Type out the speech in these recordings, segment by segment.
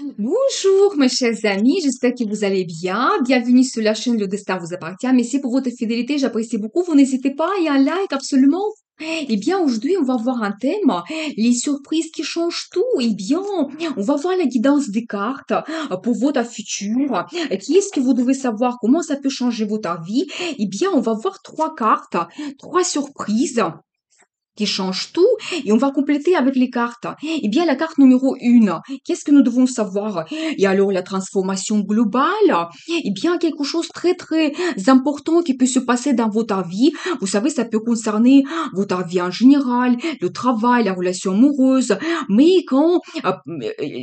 Bonjour mes chers amis, j'espère que vous allez bien. Bienvenue sur la chaîne Le Destin vous appartient. Merci pour votre fidélité, j'apprécie beaucoup. Vous n'hésitez pas, il y a un like absolument. Eh bien, aujourd'hui, on va voir un thème, les surprises qui changent tout. Eh bien, on va voir la guidance des cartes pour votre futur. Qui est-ce que vous devez savoir comment ça peut changer votre vie? Eh bien, on va voir trois cartes, trois surprises qui change tout et on va compléter avec les cartes. Eh bien, la carte numéro 1, qu'est-ce que nous devons savoir? Et alors, la transformation globale, eh bien, quelque chose de très, très important qui peut se passer dans votre vie. Vous savez, ça peut concerner votre vie en général, le travail, la relation amoureuse, mais quand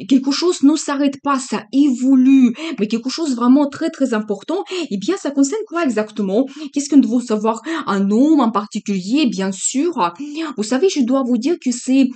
quelque chose ne s'arrête pas, ça évolue, mais quelque chose vraiment très, très important, eh bien, ça concerne quoi exactement? Qu'est-ce que nous devons savoir? Un homme en particulier, bien sûr. Vous savez, je dois vous dire que c'est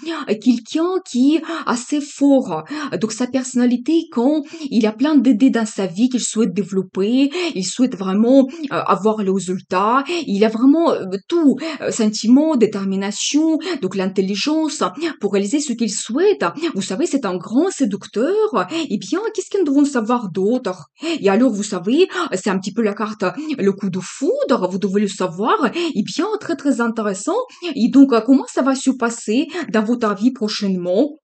quelqu'un qui est assez fort. Donc sa personnalité, quand il a plein d'idées dans sa vie qu'il souhaite développer, il souhaite vraiment avoir le résultat, il a vraiment tout, sentiment, détermination, donc l'intelligence pour réaliser ce qu'il souhaite. Vous savez, c'est un grand séducteur. Eh bien, qu'est-ce que nous devons savoir d'autre? Et alors, vous savez, c'est un petit peu la carte, le coup de foudre, vous devez le savoir. Eh bien, très très intéressant. Et donc, comment ça va se passer dans votre vie prochainement?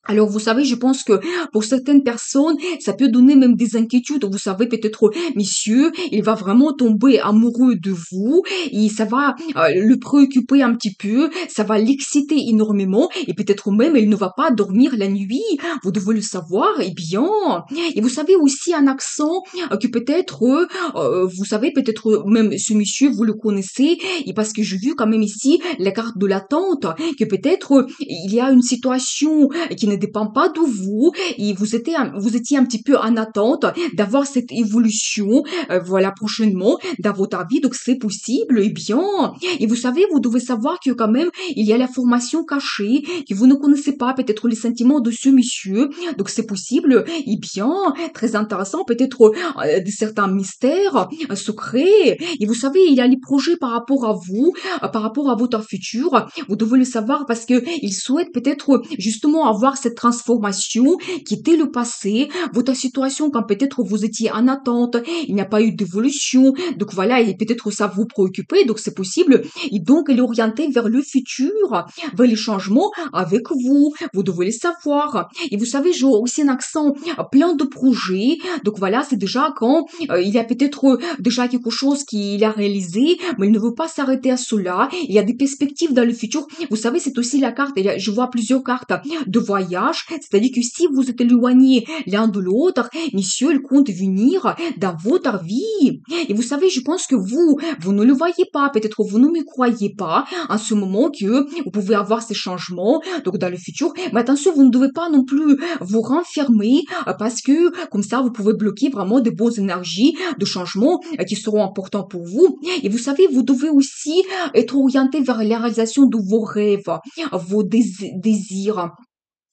Alors, vous savez, je pense que pour certaines personnes, ça peut donner même des inquiétudes. Vous savez, peut-être, monsieur, il va vraiment tomber amoureux de vous et ça va le préoccuper un petit peu, ça va l'exciter énormément et peut-être même il ne va pas dormir la nuit. Vous devez le savoir, eh bien. Et vous savez aussi un accent que peut-être, vous savez, peut-être même ce monsieur, vous le connaissez et parce que j'ai vu quand même ici la carte de l'attente, que peut-être il y a une situation qui ne dépend pas de vous et vous étiez un petit peu en attente d'avoir cette évolution, voilà, prochainement dans votre vie. Donc, c'est possible, eh bien. Et vous savez, vous devez savoir que quand même, il y a la formation cachée, que vous ne connaissez pas, peut-être les sentiments de ce monsieur. Donc, c'est possible, eh bien, très intéressant, peut-être certains mystères, secrets. Et vous savez, il y a les projets par rapport à vous, par rapport à votre futur. Vous devez le savoir parce que il souhaite peut-être justement avoir cette transformation qui était le passé, votre situation quand peut-être vous étiez en attente, il n'y a pas eu d'évolution, donc voilà, et peut-être ça vous préoccupait, donc c'est possible, et donc elle est orientée vers le futur, vers les changements avec vous devez le savoir. Et vous savez, j'ai aussi un accent plein de projets, donc voilà, c'est déjà quand il y a peut-être déjà quelque chose qu'il a réalisé, mais il ne veut pas s'arrêter à cela, il y a des perspectives dans le futur. Vous savez, c'est aussi la carte, je vois plusieurs cartes de voyage, c'est-à-dire que si vous êtes éloignés l'un de l'autre, monsieur, il compte venir dans votre vie. Et vous savez, je pense que vous ne le voyez pas, peut-être vous ne me croyez pas en ce moment que vous pouvez avoir ces changements, donc dans le futur. Mais attention, vous ne devez pas non plus vous renfermer parce que comme ça, vous pouvez bloquer vraiment des bonnes énergies de changement qui seront importants pour vous. Et vous savez, vous devez aussi être orienté vers la réalisation de vos rêves, vos désirs.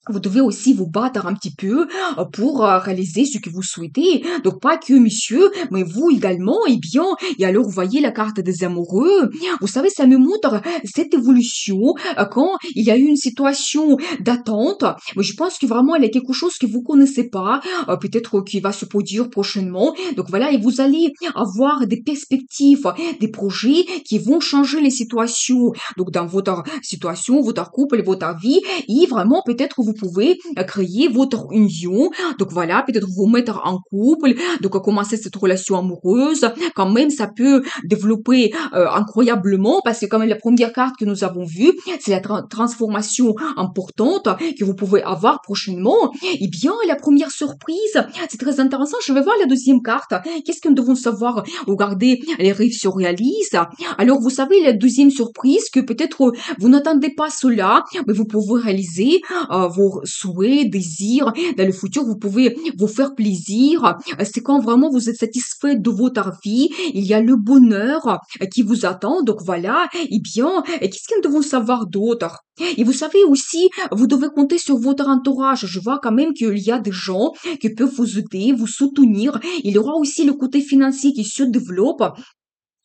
Vous devez aussi vous battre un petit peu pour réaliser ce que vous souhaitez. Donc pas que monsieur, mais vous également, eh bien. Et alors, vous voyez la carte des amoureux. Vous savez, ça me montre cette évolution quand il y a eu une situation d'attente. Mais je pense que vraiment, il y a quelque chose que vous connaissez pas, peut-être qui va se produire prochainement. Donc voilà, et vous allez avoir des perspectives, des projets qui vont changer les situations. Donc dans votre situation, votre couple, votre vie, et vraiment peut-être vous pouvez créer votre union. Donc voilà, peut-être vous mettre en couple, donc commencer cette relation amoureuse. Quand même, ça peut développer incroyablement parce que quand même la première carte que nous avons vue, c'est la transformation importante que vous pouvez avoir prochainement. Eh bien, la première surprise, c'est très intéressant. Je vais voir la deuxième carte. Qu'est-ce que nous devons savoir? Regardez les rêves surréalistes. Alors, vous savez, la deuxième surprise que peut-être vous n'attendez pas cela, mais vous pouvez réaliser vos souhaits, désirs. Dans le futur, vous pouvez vous faire plaisir. C'est quand vraiment vous êtes satisfait de votre vie. Il y a le bonheur qui vous attend. Donc voilà. Eh bien, qu'est-ce que nous devons savoir d'autre? Et vous savez aussi, vous devez compter sur votre entourage. Je vois quand même qu'il y a des gens qui peuvent vous aider, vous soutenir. Il y aura aussi le côté financier qui se développe.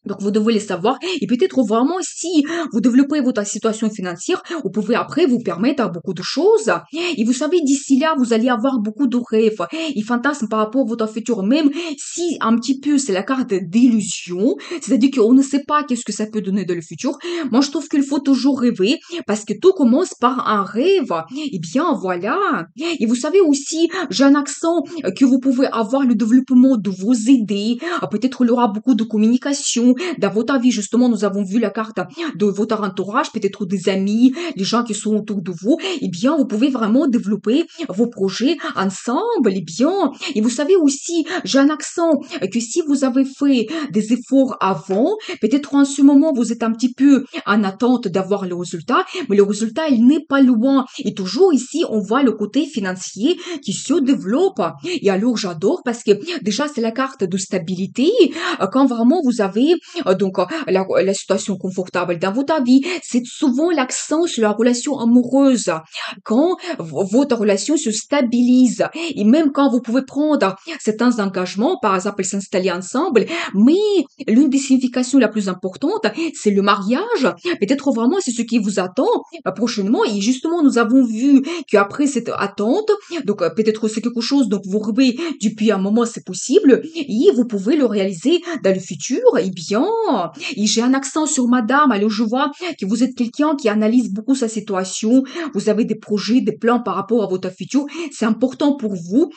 Donc, vous devez les savoir et peut-être vraiment si vous développez votre situation financière, vous pouvez après vous permettre à beaucoup de choses. Et vous savez, d'ici là, vous allez avoir beaucoup de rêves et fantasmes par rapport à votre futur, même si un petit peu c'est la carte d'illusion, c'est-à-dire qu'on ne sait pas qu'est-ce que ça peut donner dans le futur. Moi, je trouve qu'il faut toujours rêver parce que tout commence par un rêve. Eh bien, voilà. Et vous savez aussi, j'ai un accent que vous pouvez avoir le développement de vos idées. Peut-être il y aura beaucoup de communication dans votre avis. Justement, nous avons vu la carte de votre entourage, peut-être des amis, les gens qui sont autour de vous. Eh bien, vous pouvez vraiment développer vos projets ensemble. Eh bien, et vous savez aussi, j'ai un accent que si vous avez fait des efforts avant, peut-être en ce moment, vous êtes un petit peu en attente d'avoir le résultat, mais le résultat, il n'est pas loin. Et toujours ici, on voit le côté financier qui se développe. Et alors, j'adore parce que déjà, c'est la carte de stabilité. Quand vraiment vous avez la situation confortable dans votre vie, c'est souvent l'accent sur la relation amoureuse. Quand votre relation se stabilise et même quand vous pouvez prendre certains engagements, par exemple s'installer ensemble, mais l'une des significations la plus importante, c'est le mariage. Peut-être vraiment c'est ce qui vous attend prochainement et justement nous avons vu qu'après cette attente, peut-être c'est quelque chose donc vous rêvez depuis un moment c'est possible et vous pouvez le réaliser dans le futur. Eh bien, et j'ai un accent sur madame, alors je vois que vous êtes quelqu'un qui analyse beaucoup sa situation, vous avez des projets, des plans par rapport à votre futur, c'est important pour vous.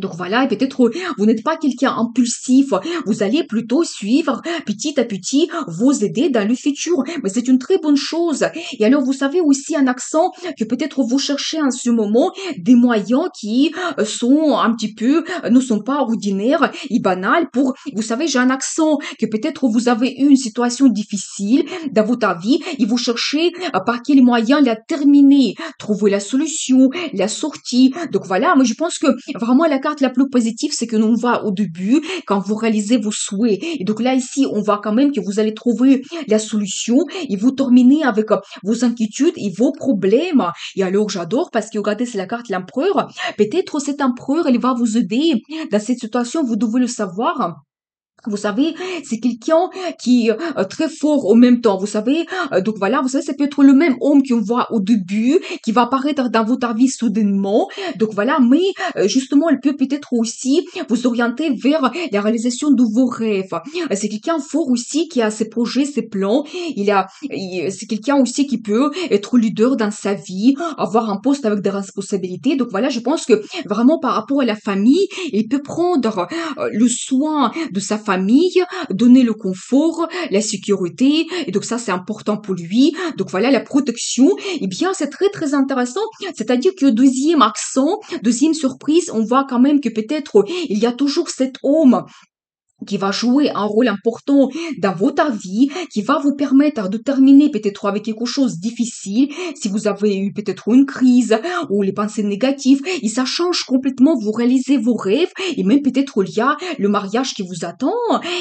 Donc voilà, et peut-être vous n'êtes pas quelqu'un impulsif, vous allez plutôt suivre petit à petit vos idées dans le futur. Mais c'est une très bonne chose. Et alors vous savez aussi un accent que peut-être vous cherchez en ce moment des moyens qui sont un petit peu, ne sont pas ordinaires et banals pour, vous savez, j'ai un accent que peut-être vous avez eu une situation difficile dans votre vie et vous cherchez par quels moyens la terminer, trouver la solution, la sortie. Donc voilà, mais je pense que vraiment la carte la plus positive, c'est que l'on va au début, quand vous réalisez vos souhaits. Et donc là, ici, on voit quand même que vous allez trouver la solution et vous terminez avec vos inquiétudes et vos problèmes. Et alors, j'adore parce que regardez, c'est la carte l'empereur. Peut-être cet empereur, il va vous aider dans cette situation, vous devez le savoir. Vous savez, c'est quelqu'un qui est très fort en même temps. Vous savez, donc voilà, vous savez, ça peut être le même homme qu'on voit au début, qui va apparaître dans votre vie soudainement. Donc voilà, mais justement, elle peut peut-être aussi vous orienter vers la réalisation de vos rêves. C'est quelqu'un fort aussi qui a ses projets, ses plans. C'est quelqu'un aussi qui peut être leader dans sa vie, avoir un poste avec des responsabilités. Donc voilà, je pense que vraiment par rapport à la famille, il peut prendre le soin de sa famille, donner le confort, la sécurité, et donc ça c'est important pour lui. Donc voilà, la protection, eh bien c'est très très intéressant, c'est-à-dire que deuxième accent, deuxième surprise, on voit quand même que peut-être il y a toujours cet homme qui va jouer un rôle important dans votre vie, qui va vous permettre de terminer peut-être avec quelque chose de difficile, si vous avez eu peut-être une crise ou les pensées négatives, et ça change complètement, vous réalisez vos rêves, et même peut-être il y a le mariage qui vous attend.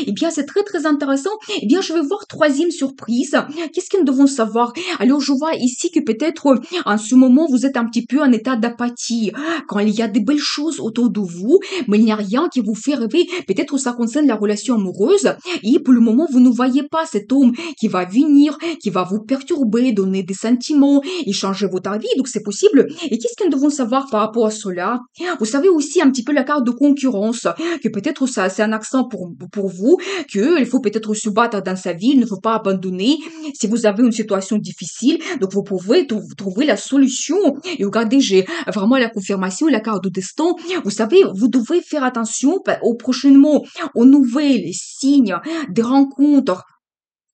Eh bien, c'est très très intéressant. Eh bien, je vais voir troisième surprise. Qu'est-ce que nous devons savoir? Alors, je vois ici que peut-être en ce moment, vous êtes un petit peu en état d'apathie, quand il y a des belles choses autour de vous, mais il n'y a rien qui vous fait rêver. Peut-être ça concerne la relation amoureuse et pour le moment, vous ne voyez pas cet homme qui va venir, qui va vous perturber, donner des sentiments et changer votre vie. Donc, c'est possible. Et qu'est-ce que nous devons savoir par rapport à cela? Vous savez aussi un petit peu la carte de concurrence, que peut-être ça, c'est un accent pour vous, qu'il faut peut-être se battre dans sa vie, il ne faut pas abandonner. Si vous avez une situation difficile, donc vous pouvez trouver la solution. Et regardez, j'ai vraiment la confirmation, la carte de destin. Vous savez, vous devez faire attention au prochainement, aux nouvelles signes, des rencontres.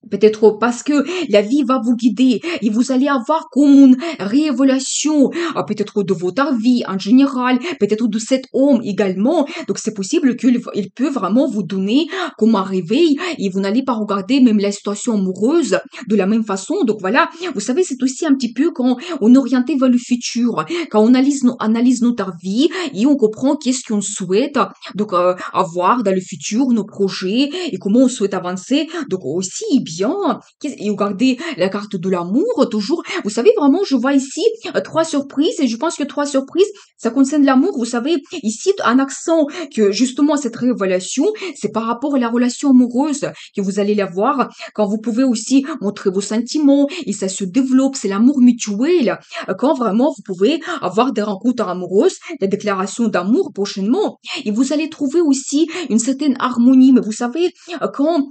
Peut-être parce que la vie va vous guider et vous allez avoir comme une révélation, peut-être de votre vie en général, peut-être de cet homme également. Donc c'est possible qu'il peut vraiment vous donner comme un réveil et vous n'allez pas regarder même la situation amoureuse de la même façon. Donc voilà, vous savez, c'est aussi un petit peu quand on est orienté vers le futur, quand on analyse notre vie et on comprend qu'est-ce qu'on souhaite avoir dans le futur, nos projets et comment on souhaite avancer. Donc aussi, bien, et regardez la carte de l'amour, toujours. Vous savez, vraiment, je vois ici trois surprises et je pense que trois surprises, ça concerne l'amour. Vous savez, ici, un accent que justement cette révélation, c'est par rapport à la relation amoureuse que vous allez l'avoir quand vous pouvez aussi montrer vos sentiments et ça se développe, c'est l'amour mutuel. Quand vraiment vous pouvez avoir des rencontres amoureuses, des déclarations d'amour prochainement et vous allez trouver aussi une certaine harmonie. Mais vous savez, quand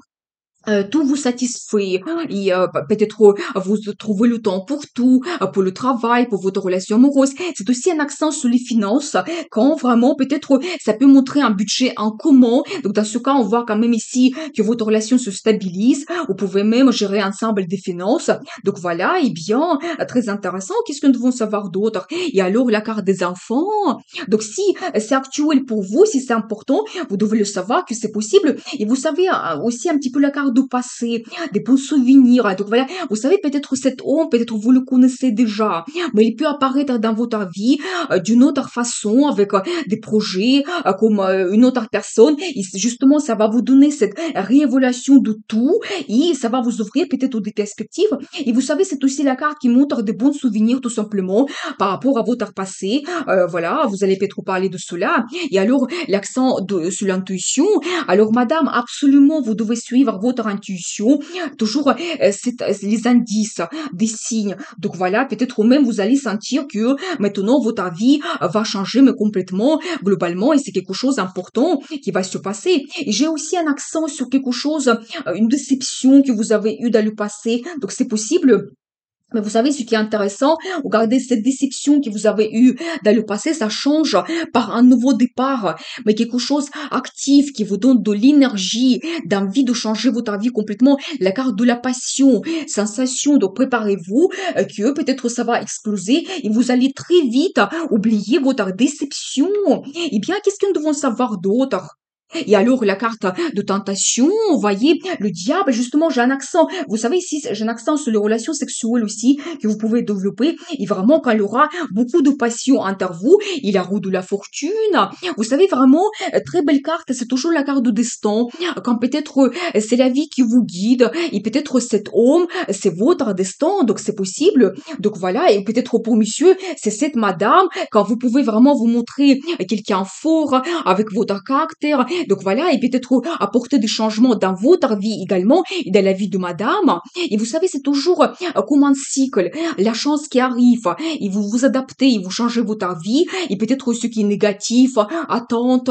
tout vous satisfait et peut-être vous trouvez le temps pour tout, pour le travail, pour votre relation amoureuse. C'est aussi un accent sur les finances quand vraiment peut-être ça peut montrer un budget en commun. Donc dans ce cas, on voit quand même ici que votre relation se stabilise. Vous pouvez même gérer ensemble des finances. Donc voilà, et bien, très intéressant. Qu'est-ce que nous devons savoir d'autre? Et alors la carte des enfants. Donc si c'est actuel pour vous, si c'est important, vous devez le savoir que c'est possible. Et vous savez aussi un petit peu la carte du passé, des bons souvenirs. Donc voilà, vous savez peut-être cet homme, peut-être vous le connaissez déjà, mais il peut apparaître dans votre vie d'une autre façon, avec des projets, comme une autre personne. Et justement, ça va vous donner cette réévaluation de tout et ça va vous ouvrir peut-être des perspectives. Et vous savez, c'est aussi la carte qui montre des bons souvenirs tout simplement par rapport à votre passé. Voilà, vous allez peut-être parler de cela. Et alors, l'accent sur l'intuition. Alors, madame, absolument, vous devez suivre votre intuition. Toujours les indices, des signes. Donc voilà, peut-être même vous allez sentir que maintenant votre vie va changer, mais complètement, globalement, et c'est quelque chose d'important qui va se passer. Et j'ai aussi un accent sur quelque chose, une déception que vous avez eue dans le passé. Donc c'est possible. Mais vous savez, ce qui est intéressant, regardez cette déception que vous avez eue dans le passé, ça change par un nouveau départ, mais quelque chose actif qui vous donne de l'énergie, d'envie de changer votre vie complètement. La carte de la passion, sensation, donc préparez-vous, que peut-être ça va exploser et vous allez très vite oublier votre déception. Eh bien, qu'est-ce que nous devons savoir d'autre? Et alors, la carte de tentation, vous voyez, le diable, justement, j'ai un accent. Vous savez, ici, j'ai un accent sur les relations sexuelles aussi, que vous pouvez développer. Et vraiment, quand il y aura beaucoup de passion entre vous, et la roue de la fortune. Vous savez, vraiment, très belle carte, c'est toujours la carte de destin. Quand peut-être c'est la vie qui vous guide, et peut-être cet homme, c'est votre destin, donc c'est possible. Donc voilà, et peut-être pour monsieur, c'est cette madame, quand vous pouvez vraiment vous montrer quelqu'un fort, avec votre caractère, donc voilà, et peut-être apporter des changements dans votre vie également et dans la vie de madame. Et vous savez, c'est toujours comme un cycle, la chance qui arrive, et vous vous adaptez, et vous changez votre vie, et peut-être ce qui est négatif, attente,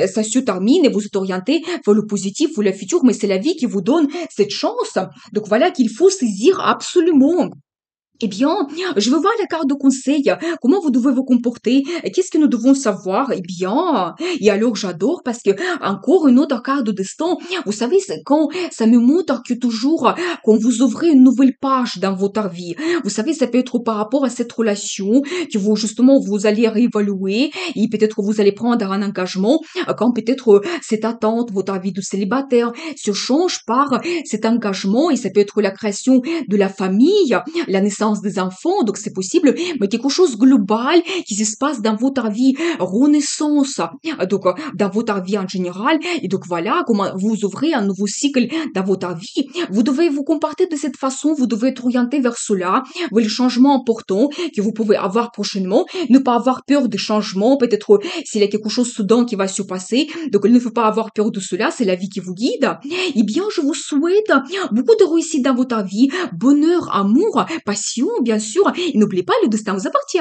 ça se termine et vous êtes orienté vers le positif ou le futur, mais c'est la vie qui vous donne cette chance. Donc voilà qu'il faut saisir absolument. Eh bien, je veux voir la carte de conseil. Comment vous devez vous comporter? Qu'est-ce que nous devons savoir? Eh bien, et alors j'adore parce que encore une autre carte de destin. Vous savez, c'est quand ça me montre que toujours quand vous ouvrez une nouvelle page dans votre vie. Vous savez, ça peut être par rapport à cette relation que vous justement vous allez réévaluer et peut-être vous allez prendre un engagement quand peut-être cette attente, votre vie de célibataire se change par cet engagement et ça peut être la création de la famille, la naissance des enfants, donc c'est possible, mais quelque chose de global qui se passe dans votre vie, renaissance, donc dans votre vie en général, et donc voilà comment vous ouvrez un nouveau cycle dans votre vie. Vous devez vous comporter de cette façon, vous devez être orienté vers cela, vers les changements importants que vous pouvez avoir prochainement, ne pas avoir peur des changements, peut-être s'il y a quelque chose soudain qui va se passer, donc il ne faut pas avoir peur de cela, c'est la vie qui vous guide. Eh bien, je vous souhaite beaucoup de réussite dans votre vie, bonheur, amour, passion, bien sûr. Et n'oubliez pas, le destin vous appartient.